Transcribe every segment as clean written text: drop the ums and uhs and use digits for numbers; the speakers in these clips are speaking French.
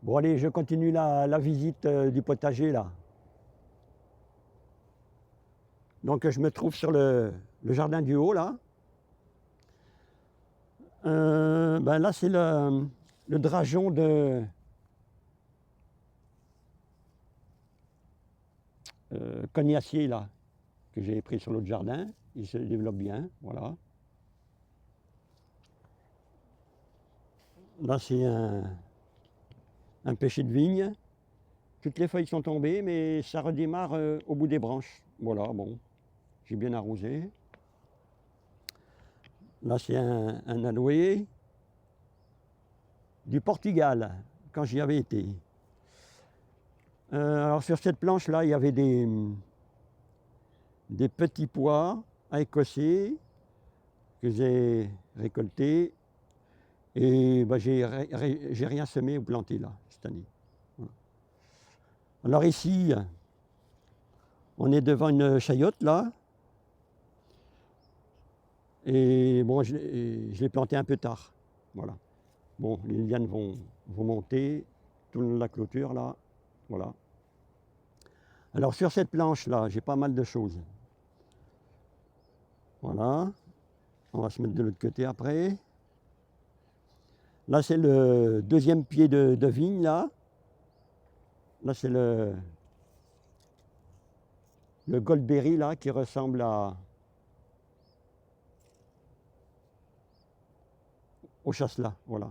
Bon allez, je continue la visite du potager là. Donc je me trouve sur le jardin du haut là. Ben là c'est le drageon de cognacier là, que j'ai pris sur l'autre jardin. Il se développe bien, voilà. Là c'est un pêcher de vigne. Toutes les feuilles sont tombées, mais ça redémarre au bout des branches. Voilà, bon, j'ai bien arrosé. Là c'est un aloe du Portugal, quand j'y avais été. Alors sur cette planche là, il y avait des petits pois à écosser que j'ai récoltés et ben, j'ai rien semé ou planté là cette année. Voilà. Alors ici, on est devant une chayotte là et bon, je l'ai planté un peu tard. Voilà. Bon, les lianes vont monter tout le long de la clôture là. Voilà. Alors sur cette planche là, j'ai pas mal de choses. Voilà. On va se mettre de l'autre côté après. Là, c'est le deuxième pied de vigne, là. Là, c'est le Goldberry, là, qui ressemble au chasselas, voilà.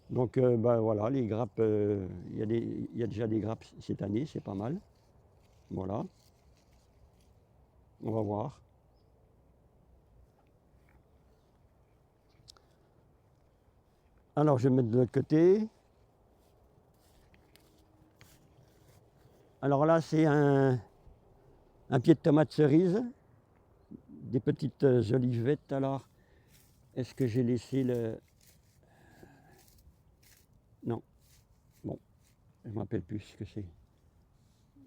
Donc, ben, voilà, les grappes, il y a déjà des grappes cette année, c'est pas mal. Voilà. On va voir. Alors, je vais mettre de l'autre côté. Alors là, c'est un pied de tomate cerise. Des petites olivettes, alors. Est-ce que j'ai laissé le... Non. Bon, je ne me rappelle plus ce que c'est.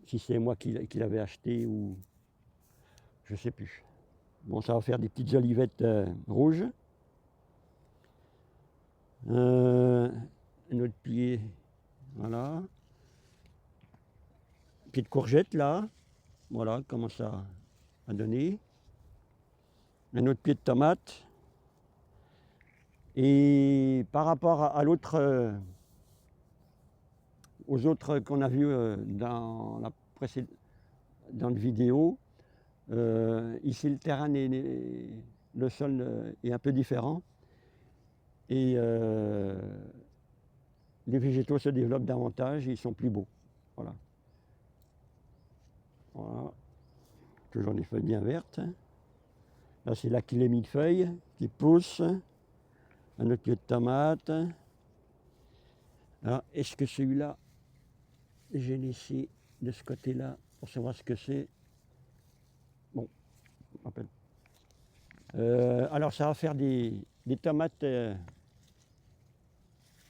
Si c'est moi qui l'avais acheté ou... Je ne sais plus. Bon, ça va faire des petites olivettes rouges. Un autre pied, voilà. Pied de courgette là, voilà, commence à donner. Un autre pied de tomate. Et par rapport à l'autre, aux autres qu'on a vus dans la vidéo, ici le terrain, le sol est un peu différent. Et les végétaux se développent davantage et ils sont plus beaux. Voilà. Voilà. Toujours des feuilles bien vertes. Là, c'est l'achillée millefeuille qui pousse. Un autre pied de tomate. Alors, est-ce que celui-là, j'ai laissé de ce côté-là pour savoir ce que c'est? Bon, je me rappelle. Alors, ça va faire des tomates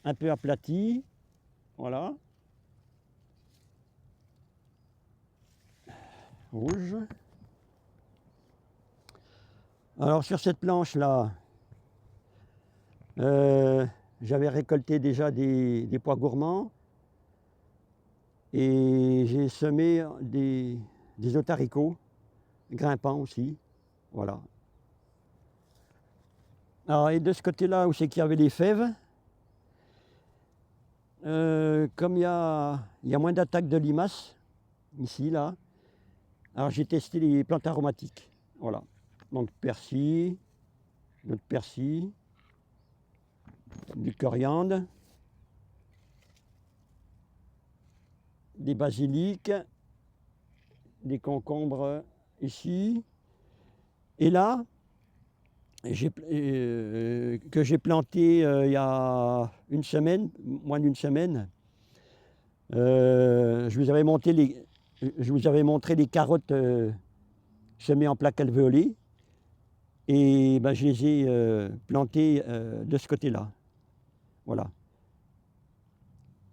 un peu aplaties. Voilà. Rouge. Alors, sur cette planche-là, j'avais récolté déjà des pois gourmands et j'ai semé des otaricots grimpants aussi. Voilà. Alors, et de ce côté-là où c'est qu'il y avait les fèves, comme il y a moins d'attaques de limaces, ici, là, alors j'ai testé les plantes aromatiques. Voilà. Donc persil, notre persil, du coriandre, des basiliques, des concombres ici. Et là, que j'ai planté il y a une semaine, moins d'une semaine, je vous avais montré les carottes semées en plaques alvéolées. Et ben, je les ai plantées de ce côté-là. Voilà.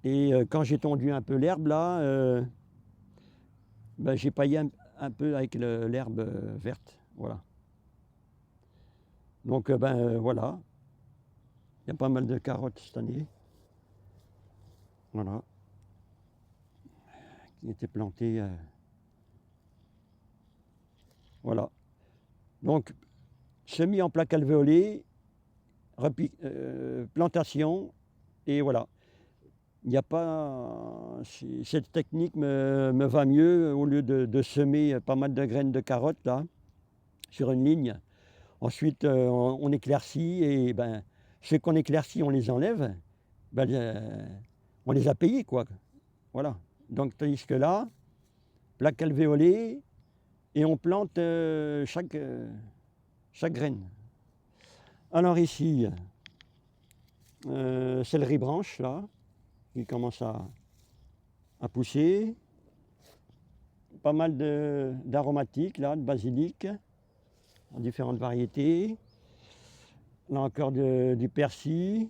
Et quand j'ai tondu un peu l'herbe là, ben, j'ai paillé un peu avec l'herbe verte. Voilà. Donc ben voilà. Il y a pas mal de carottes cette année. Voilà. Qui était planté. Voilà. Donc, semis en plaques alvéolées, plantation, et voilà. Il n'y a pas. Cette technique me va mieux au lieu de semer pas mal de graines de carottes là, sur une ligne. Ensuite, on éclaircit et ben, ceux qu'on éclaircit, on les enlève. Ben, on les a payés, quoi. Voilà. Donc, tandis que là, plaque alvéolée, et on plante chaque graine. Alors ici, céleri branche, là, qui commence à pousser. Pas mal d'aromatiques, là, de basilic, en différentes variétés. Là encore du persil,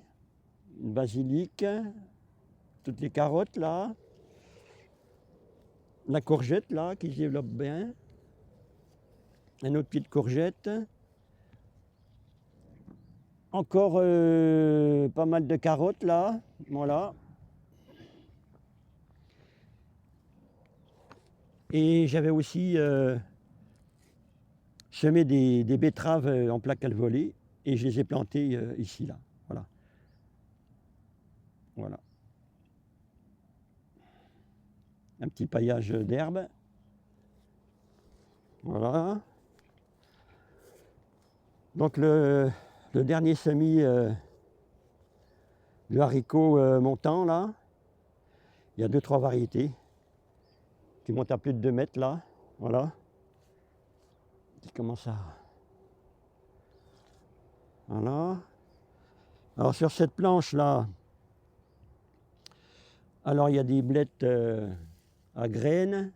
du basilic, toutes les carottes, là. La courgette, là, qui se développe bien. Un autre pied de courgette. Encore pas mal de carottes, là. Voilà. Et j'avais aussi semé des betteraves en plaques alvéolées et je les ai plantées ici, là. Voilà. Voilà. Un petit paillage d'herbe. Voilà. Donc le dernier semis de haricots montant, là, il y a 2-3 variétés qui montent à plus de 2 mètres, là. Voilà. Qui commencent à... Voilà. Alors sur cette planche, là, alors il y a des blettes à graines,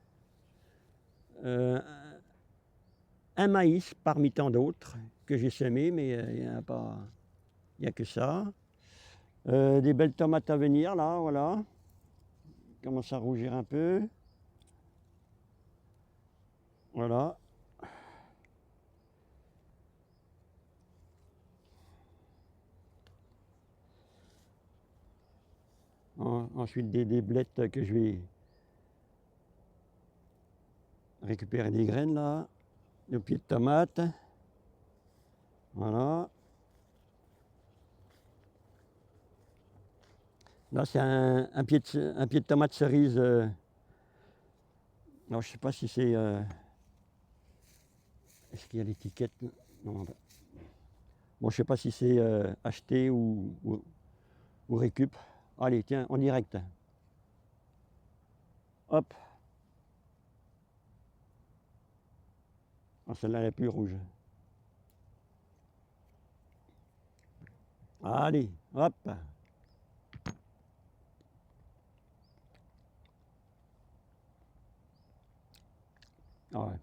un maïs parmi tant d'autres que j'ai semé, mais il n'y en a pas, il n'y a que ça. Des belles tomates à venir, là, voilà. Commence à rougir un peu. Voilà. Ensuite des blettes que je vais récupérer des graines, là. Le pied de tomate. Voilà. Là, c'est un pied de tomate cerise. Alors, je ne sais pas si c'est... Est-ce qu'il y a l'étiquette? Non. Bon, je ne sais pas si c'est acheté ou récup. Allez, tiens, en direct. Hop. Ah, celle-là, elle est plus rouge. Allez, hop. Ah ouais.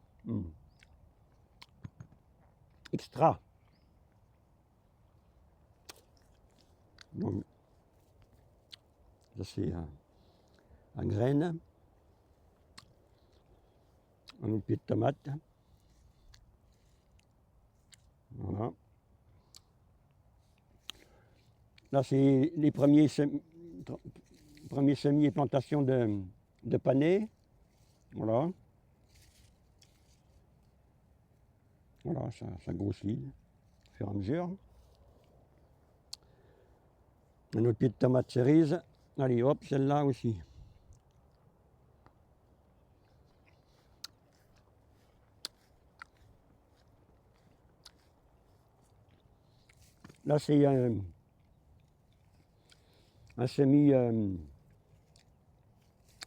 Extra. Donc, ça c'est en graines. Un autre pied de tomate. Voilà. Là, c'est les premiers semis et plantations de panais. Voilà. Voilà, ça grossit au fur et à mesure. Un autre pied de tomate cerise. Allez, hop, celle-là aussi. Là, c'est un semis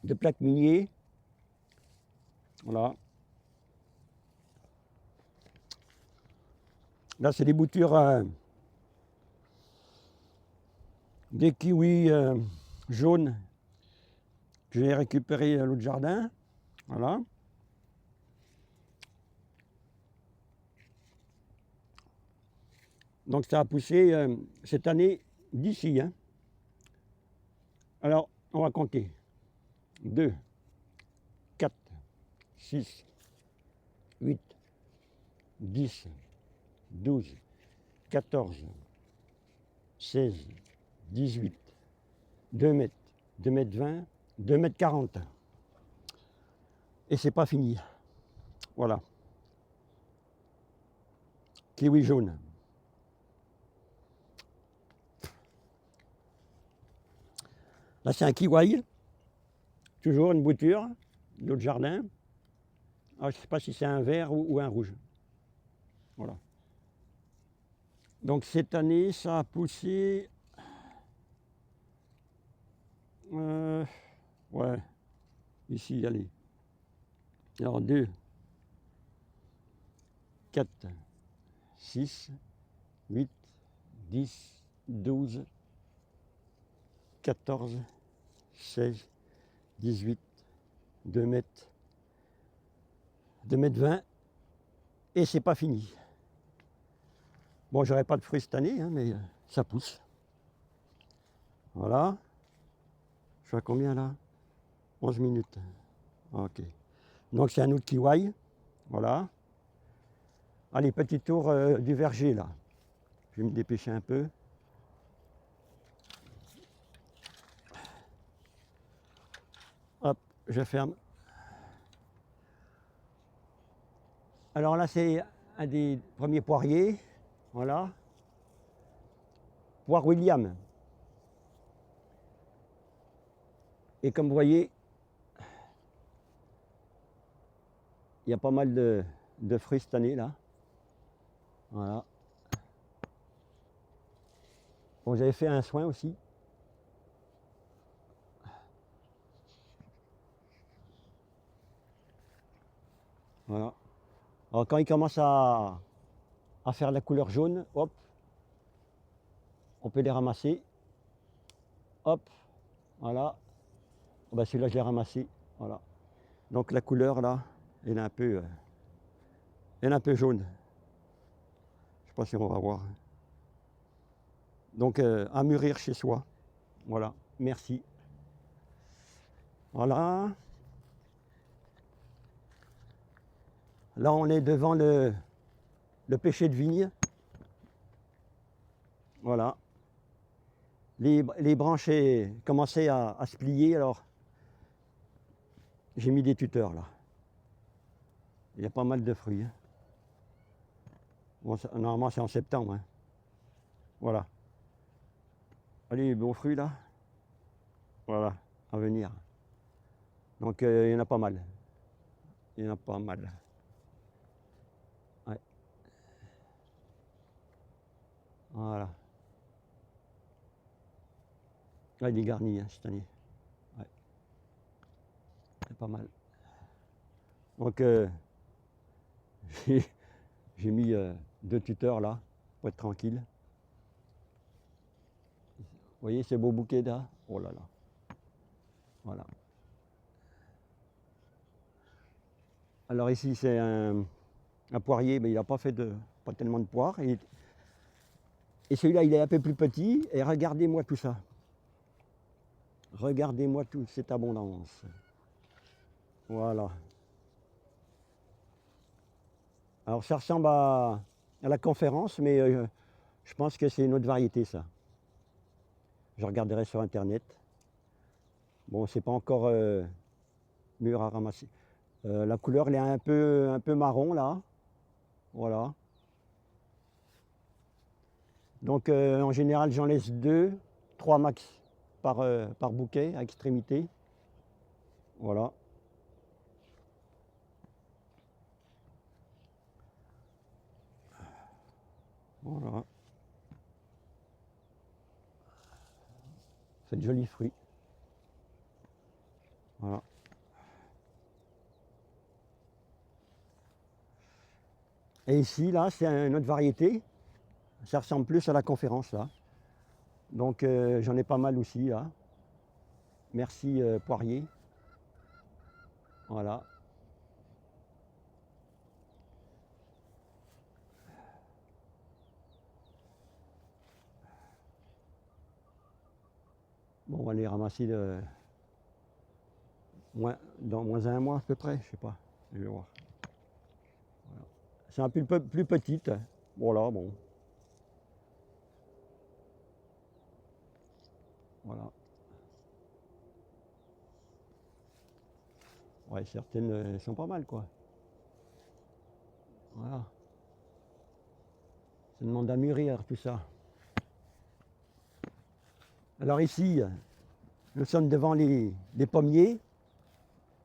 de plaques minier. Voilà. Là, c'est des boutures des kiwis jaunes que j'ai récupérés à l'autre jardin. Voilà. Donc ça a poussé cette année d'ici. Hein. Alors, on va compter. 2, 4, 6, 8, 10, 12, 14, 16, 18, 2 mètres, 2,20 m, 2,40 m. Et c'est pas fini. Voilà. Kiwi jaune. Là, c'est un kiwi. Toujours une bouture d'autre jardin. Ah, je ne sais pas si c'est un vert ou un rouge. Voilà. Donc cette année, ça a poussé. Ouais. Ici, allez. Alors 2, 4, 6, 8, 10, 12, 14, 16, 18, 2 mètres, 2,20 m. Et c'est pas fini. Bon, j'aurai pas de fruits cette année, hein, mais ça pousse. Voilà. Je suis à combien là? 11 minutes. Ok. Donc c'est un autre kiwi. Voilà. Allez, petit tour du verger là. Je vais me dépêcher un peu. Hop, je ferme. Alors là, c'est un des premiers poiriers. Voilà. Poire William. Et comme vous voyez, il y a pas mal de fruits cette année là. Voilà. Bon, j'avais fait un soin aussi. Voilà. Alors quand il commence à faire la couleur jaune, hop, on peut les ramasser. Hop, voilà. Ben, celui-là, je l'ai ramassé. Voilà. Donc la couleur là, elle est un peu jaune. Je sais pas si on va voir. Donc à mûrir chez soi. Voilà. Merci. Voilà. Là, on est devant le pêcher de vigne. Voilà. Les branches commençaient à se plier, alors j'ai mis des tuteurs là. Il y a pas mal de fruits. Hein. Bon, normalement, c'est en septembre. Hein. Voilà. Allez, bons fruits là. Voilà, à venir. Donc, il y en a pas mal. Il y en a pas mal. Ouais. Voilà. Là, il est garni hein, cette année. Ouais. C'est pas mal. Donc, j'ai mis 2 tuteurs là, pour être tranquille. Vous voyez ces beaux bouquets là? Oh là là. Voilà. Alors ici, c'est un poirier, mais il n'a pas fait pas tellement de poires. Et celui-là, il est un peu plus petit. Et regardez-moi tout ça. Regardez-moi toute cette abondance. Voilà. Alors ça ressemble à la conférence, mais je pense que c'est une autre variété, ça. Je regarderai sur Internet. Bon, c'est pas encore mûr à ramasser. La couleur, elle est un peu marron, là. Voilà. Donc, en général, j'en laisse 2, 3 max par bouquet à extrémité. Voilà. Voilà. C'est de jolis fruits. Voilà. Et ici, là, c'est une autre variété. Ça ressemble plus à la conférence, là. Donc, j'en ai pas mal aussi, là. Merci, Poirier. Voilà. Bon, on va les ramasser dans moins un mois à peu près, je sais pas. Je vais voir. Voilà. C'est un peu plus petite. Voilà, bon. Voilà. Ouais, certaines sont pas mal, quoi. Voilà. Ça demande à mûrir, tout ça. Alors ici, nous sommes devant les pommiers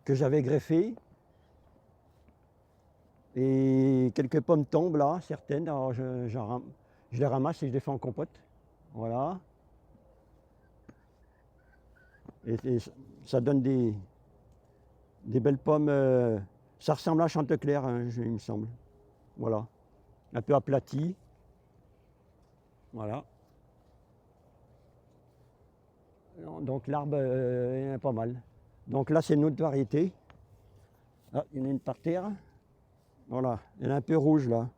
que j'avais greffés. Et quelques pommes tombent là, certaines. Alors je les ramasse et je les fais en compote. Voilà. Et ça donne des belles pommes. Ça ressemble à Chantecler, hein, il me semble. Voilà. Un peu aplati. Voilà. Donc l'arbre, il y en a pas mal. Donc là, c'est une autre variété. Ah, il y en a une par terre. Voilà. Elle est un peu rouge là.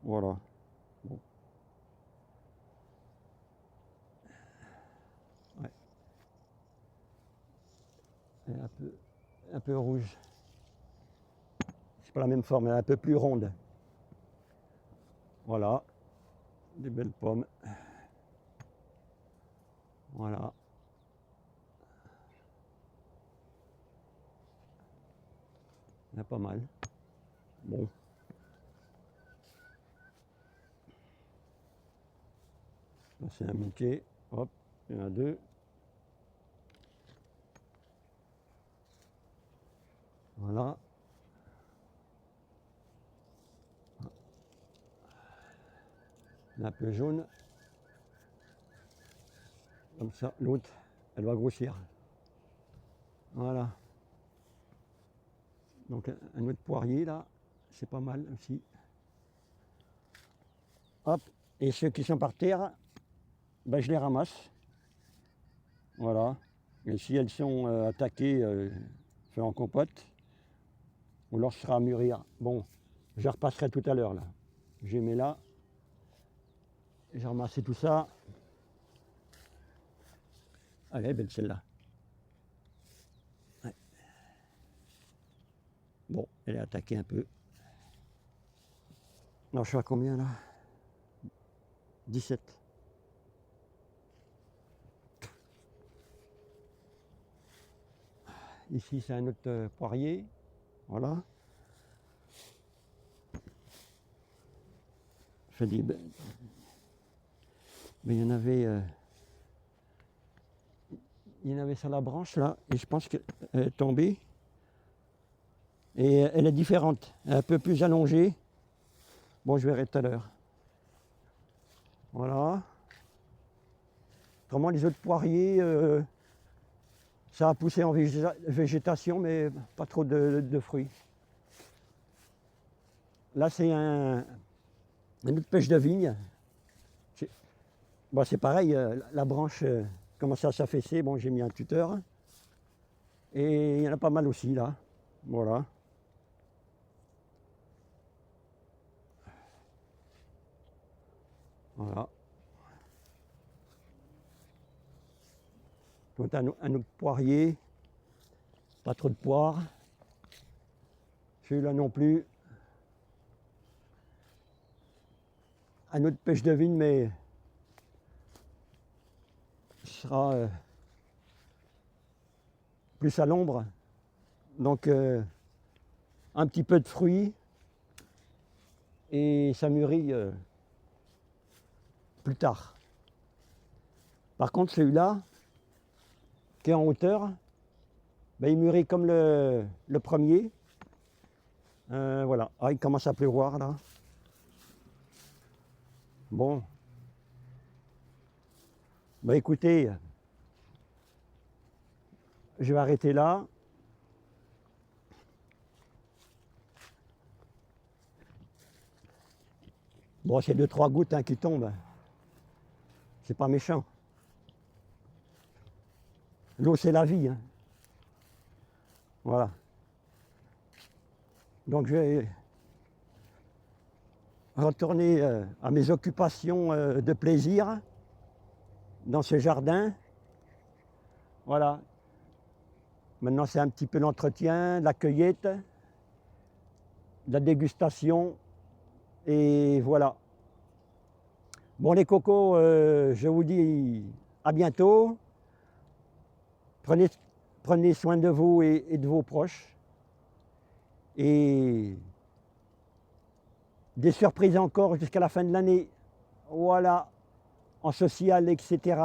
Voilà. Bon. Ouais. Elle est un peu rouge. C'est pas la même forme, elle est un peu plus ronde. Voilà. Des belles pommes. Voilà. Il y en a pas mal. Bon. Là, c'est un bouquet. Hop, il y en a deux. Voilà. Il y en a un peu jaune. Comme ça, l'autre, elle va grossir. Voilà. Donc un autre poirier là, c'est pas mal aussi. Hop, et ceux qui sont par terre, ben, je les ramasse. Voilà. Et si elles sont attaquées, je fais en compote. Ou alors ce sera à mûrir. Bon, je repasserai tout à l'heure là. Je les mets là. J'ai ramassé tout ça. Elle est belle celle-là. Ouais. Bon, elle est attaquée un peu. Non, je suis à combien là? 17. Ici, c'est un autre poirier. Voilà. Je dis, ben, mais il y en avait sur la branche là, et je pense qu'elle est tombée. Et elle est différente, un peu plus allongée. Bon, je verrai tout à l'heure. Voilà. Autrement, les autres poiriers, ça a poussé en végétation, mais pas trop de fruits. Là, c'est un autre pêche de vigne. Bon, c'est pareil, la branche commence à s'affaisser. Bon, j'ai mis un tuteur. Et il y en a pas mal aussi, là. Voilà. Voilà. Donc un autre poirier. Pas trop de poires. Celui-là non plus. Un autre pêche de vigne, mais ce sera plus à l'ombre. Donc un petit peu de fruits. Et ça mûrit plus tard. Par contre, celui-là, qui est en hauteur, ben, il mûrit comme le premier. Voilà. Ah, il commence à pleuvoir là. Bon. Ben, écoutez, je vais arrêter là. Bon, c'est 2-3 gouttes hein, qui tombent. C'est pas méchant. L'eau, c'est la vie. Hein. Voilà. Donc, je vais retourner à mes occupations de plaisir dans ce jardin. Voilà. Maintenant, c'est un petit peu l'entretien, la cueillette, la dégustation. Et voilà. Bon, les cocos, je vous dis à bientôt. prenez soin de vous et de vos proches. Et des surprises encore jusqu'à la fin de l'année. Voilà, en social, etc.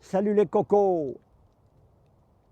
Salut les cocos!